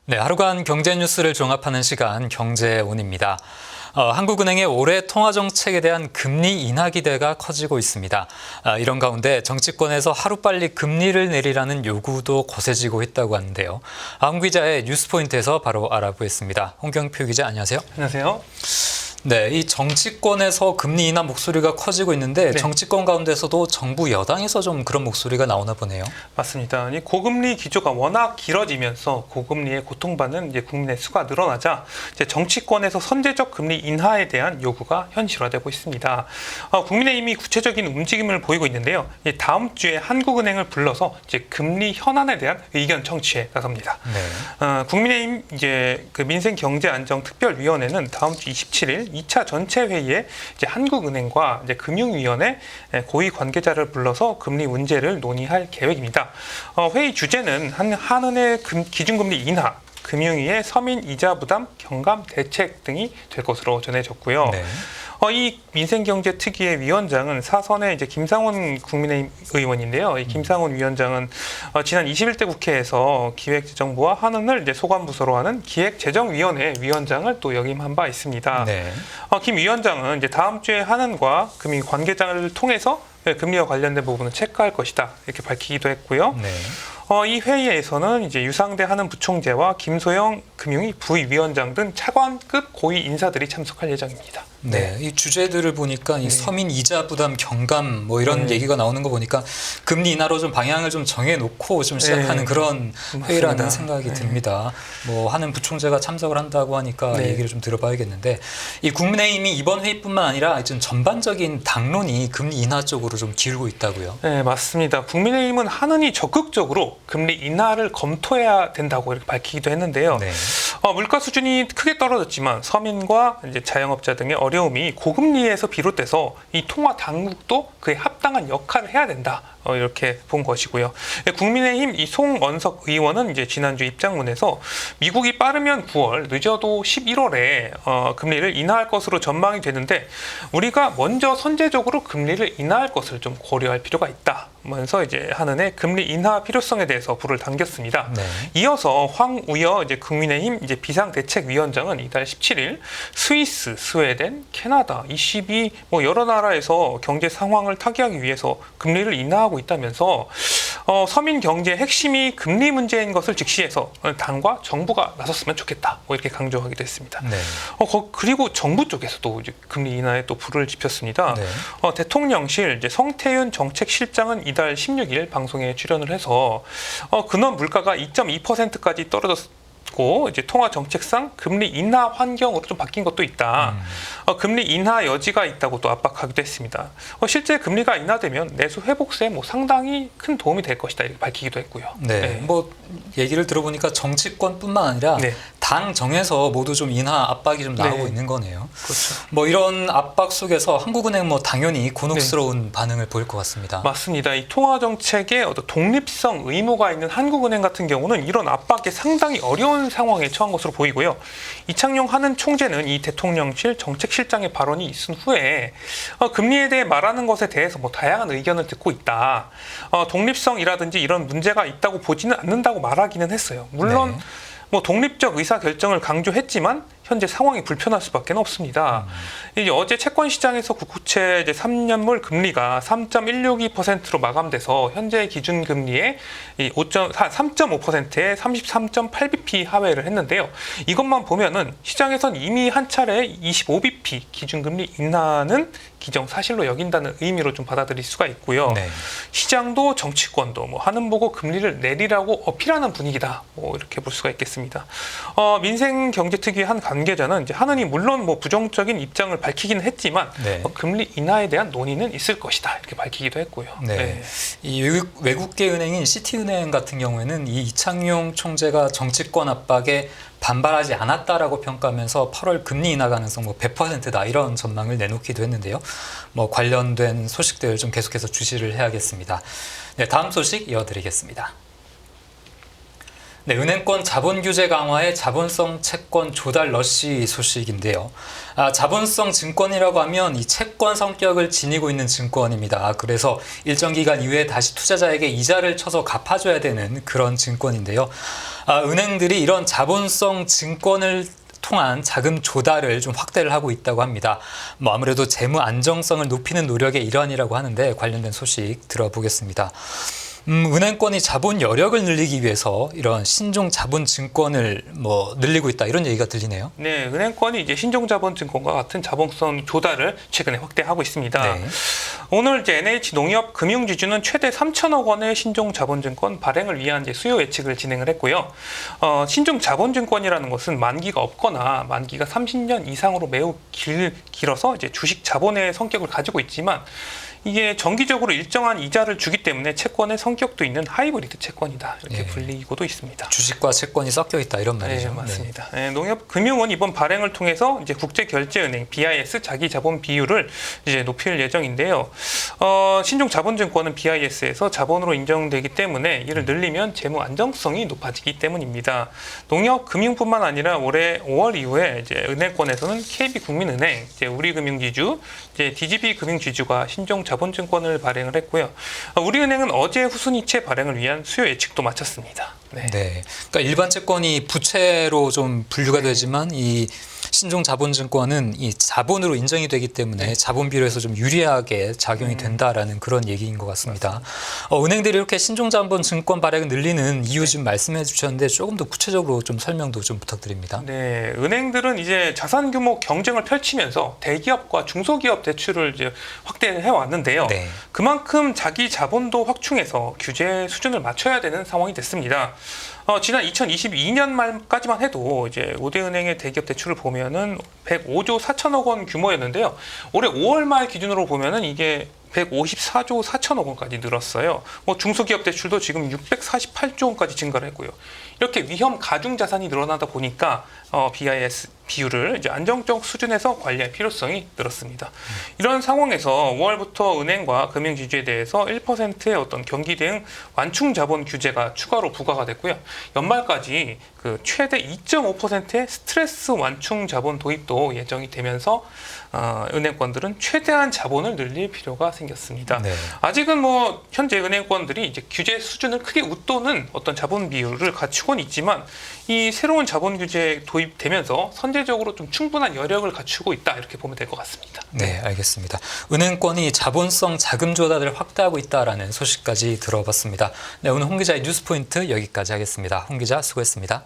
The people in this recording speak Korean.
네, 하루간 경제 뉴스를 종합하는 시간 경제온입니다. 한국은행의 올해 통화정책에 대한 금리 인하 기대가 커지고 있습니다. 이런 가운데 정치권에서 하루빨리 금리를 내리라는 요구도 거세지고 있다고 하는데요. 홍 기자의 뉴스포인트에서 바로 알아보겠습니다. 홍경표 기자, 안녕하세요. 안녕하세요. 네, 이 정치권에서 금리 인하 목소리가 커지고 있는데 정치권 가운데서도 정부 여당에서 좀 그런 목소리가 나오나 보네요. 맞습니다. 이 고금리 기조가 워낙 길어지면서 고금리에 고통받는 국민의 수가 늘어나자 정치권에서 선제적 금리 인하에 대한 요구가 현실화되고 있습니다. 국민의힘이 구체적인 움직임을 보이고 있는데요. 다음 주에 한국은행을 불러서 금리 현안에 대한 의견 청취에 나섭니다. 네. 국민의힘 민생경제안정특별위원회는 다음 주 27일 2차 전체 회의에 한국은행과 금융위원회 고위 관계자를 불러서 금리 문제를 논의할 계획입니다. 회의 주제는 한은의 기준금리 인하, 금융위의 서민 이자 부담 경감 대책 등이 될 것으로 전해졌고요. 네. 이 민생경제특위의 위원장은 사선의 김상훈 국민의힘 의원인데요. 이 김상훈 위원장은 지난 21대 국회에서 기획재정부와 한은을 소관부서로 하는 기획재정위원회 위원장을 또 역임한 바 있습니다. 네. 김 위원장은 다음 주에 한은과 금융 관계자를 통해서 금리와 관련된 부분을 체크할 것이다 이렇게 밝히기도 했고요. 네. 이 회의에서는 유상대 한은 부총재와 김소영 금융위 부위원장 등 차관급 고위 인사들이 참석할 예정입니다. 네, 이 주제들을 보니까 이 서민 이자 부담 경감 이런 얘기가 나오는 거 보니까 금리 인하로 좀 방향을 좀 정해놓고 좀 시작하는 그런 회의라는 생각이 듭니다. 한은 부총재가 참석을 한다고 하니까 얘기를 좀 들어봐야겠는데, 이 국민의힘이 이번 회의뿐만 아니라 좀 전반적인 당론이 금리 인하 쪽으로 좀 기울고 있다고요? 네, 맞습니다. 국민의힘은 한은이 적극적으로 금리 인하를 검토해야 된다고 이렇게 밝히기도 했는데요. 네. 물가 수준이 크게 떨어졌지만 서민과 자영업자 등의 어려움이 고금리에서 비롯돼서 이 통화 당국도 그에 합당한 역할을 해야 된다. 이렇게 본 것이고요. 국민의힘 이 송원석 의원은 지난주 입장문에서 미국이 빠르면 9월, 늦어도 11월에 금리를 인하할 것으로 전망이 되는데 우리가 먼저 선제적으로 금리를 인하할 것을 좀 고려할 필요가 있다. 면서 한은의 금리 인하 필요성에 대해서 불을 당겼습니다. 네. 이어서 황우여 국민의힘 비상대책위원장은 이달 17일 스위스, 스웨덴, 캐나다, ECB 여러 나라에서 경제 상황을 타개하기 위해서 금리를 인하하고 있다면서 서민 경제의 핵심이 금리 문제인 것을 직시해서 당과 정부가 나섰으면 좋겠다. 이렇게 강조하기도 했습니다. 네. 그리고 정부 쪽에서도 금리 인하에 또 불을 지폈습니다. 네. 대통령실 성태윤 정책실장은 이달 16일 방송에 출연을 해서 근원 물가가 2.2%까지 떨어졌고 통화 정책상 금리 인하 환경으로 좀 바뀐 것도 있다. 금리 인하 여지가 있다고 또 압박하기도 했습니다. 실제 금리가 인하되면 내수 회복세에 상당히 큰 도움이 될 것이다 이렇게 밝히기도 했고요. 네, 얘기를 들어보니까 정치권뿐만 아니라 당 정에서 모두 좀 인하 압박이 좀 나오고 있는 거네요. 그렇죠. 이런 압박 속에서 한국은행 당연히 곤혹스러운 반응을 보일 것 같습니다. 맞습니다. 이 통화 정책에 독립성 의무가 있는 한국은행 같은 경우는 이런 압박에 상당히 어려운 상황에 처한 것으로 보이고요. 이창용 한은 총재는 이 대통령실 정책실장의 발언이 있은 후에 금리에 대해 말하는 것에 대해서 다양한 의견을 듣고 있다. 독립성이라든지 이런 문제가 있다고 보지는 않는다고 말하기는 했어요. 물론 독립적 의사결정을 강조했지만 현재 상황이 불편할 수밖에 없습니다. 어제 채권 시장에서 국채 3년물 금리가 3.162%로 마감돼서 현재 기준 금리의 3.5%에 33.8bp 하회를 했는데요. 이것만 보면은 시장에선 이미 한 차례 25bp 기준 금리 인하는 기정사실로 여긴다는 의미로 좀 받아들일 수가 있고요. 네. 시장도 정치권도 하는 보고 금리를 내리라고 어필하는 분위기다. 이렇게 볼 수가 있겠습니다. 민생경제특위 한 관계자는 한은이 물론 부정적인 입장을 밝히긴 했지만 금리 인하에 대한 논의는 있을 것이다 이렇게 밝히기도 했고요. 네. 네. 이 외국계 은행인 시티은행 같은 경우에는 이 이창용 총재가 정치권 압박에 반발하지 않았다라고 평가하면서 8월 금리 인하 가능성 100%다 이런 전망을 내놓기도 했는데요. 관련된 소식들 좀 계속해서 주시를 해야겠습니다. 네, 다음 소식 이어드리겠습니다. 네, 은행권 자본 규제 강화의 자본성 채권 조달 러시 소식인데요. 자본성 증권이라고 하면 이 채권 성격을 지니고 있는 증권입니다. 그래서 일정 기간 이후에 다시 투자자에게 이자를 쳐서 갚아줘야 되는 그런 증권인데요. 은행들이 이런 자본성 증권을 통한 자금 조달을 좀 확대를 하고 있다고 합니다. 아무래도 재무 안정성을 높이는 노력의 일환이라고 하는데 관련된 소식 들어보겠습니다. 은행권이 자본 여력을 늘리기 위해서 이런 신종 자본 증권을 늘리고 있다 이런 얘기가 들리네요. 네, 은행권이 이제 신종 자본 증권과 같은 자본성 조달을 최근에 확대하고 있습니다. 네. 오늘 이제 NH농협금융지주는 최대 3천억 원의 신종 자본증권 발행을 위한 이제 수요 예측을 진행을 했고요. 신종 자본증권이라는 것은 만기가 없거나 만기가 30년 이상으로 매우 길어서 이제 주식 자본의 성격을 가지고 있지만 이게 정기적으로 일정한 이자를 주기 때문에 채권의 성격도 있는 하이브리드 채권이다 이렇게 불리고도 있습니다. 주식과 채권이 섞여 있다 이런 말이죠. 네, 맞습니다. 네, 농협금융은 이번 발행을 통해서 이제 국제결제은행 BIS 자기자본 비율을 이제 높일 예정인데요. 신종 자본증권은 BIS에서 자본으로 인정되기 때문에 이를 늘리면 재무 안정성이 높아지기 때문입니다. 농협금융뿐만 아니라 올해 5월 이후에 이제 은행권에서는 KB국민은행, 이제 우리금융지주, 이제 DGB금융지주가 신종 자본증권을 발행을 했고요. 우리은행은 어제 후순위채 발행을 위한 수요 예측도 마쳤습니다. 네. 그러니까 일반 채권이 부채로 좀 분류가 되지만 이 신종 자본증권은 이 자본으로 인정이 되기 때문에 자본 비율에서 좀 유리하게 작용이 된다라는 그런 얘기인 것 같습니다. 은행들이 이렇게 신종 자본증권 발행을 늘리는 이유 좀 말씀해 주셨는데 조금 더 구체적으로 좀 설명도 좀 부탁드립니다. 네, 은행들은 이제 자산 규모 경쟁을 펼치면서 대기업과 중소기업 대출을 이제 확대해 왔는데요. 네. 그만큼 자기 자본도 확충해서 규제 수준을 맞춰야 되는 상황이 됐습니다. 지난 2022년 말까지만 해도 이제 5대 은행의 대기업 대출을 보면은 105조 4천억 원 규모였는데요. 올해 5월 말 기준으로 보면은 이게 154조 4천억 원까지 늘었어요. 중소기업 대출도 지금 648조 원까지 증가를 했고요. 이렇게 위험 가중 자산이 늘어나다 보니까 BIS 비율을 이제 안정적 수준에서 관리할 필요성이 늘었습니다. 이런 상황에서 5월부터 은행과 금융지주에 대해서 1%의 어떤 경기 대응 완충 자본 규제가 추가로 부과가 됐고요. 연말까지 그 최대 2.5%의 스트레스 완충 자본 도입도 예정이 되면서 은행권들은 최대한 자본을 늘릴 필요가 생겼습니다. 네. 아직은 현재 은행권들이 이제 규제 수준을 크게 웃도는 어떤 자본 비율을 갖추고는 있지만 이 새로운 자본 규제 도입되면서 선제적으로 좀 충분한 여력을 갖추고 있다 이렇게 보면 될 것 같습니다. 네, 알겠습니다. 은행권이 자본성 자금 조달을 확대하고 있다라는 소식까지 들어봤습니다. 네, 오늘 홍 기자의 뉴스 포인트 여기까지 하겠습니다. 홍 기자 수고했습니다.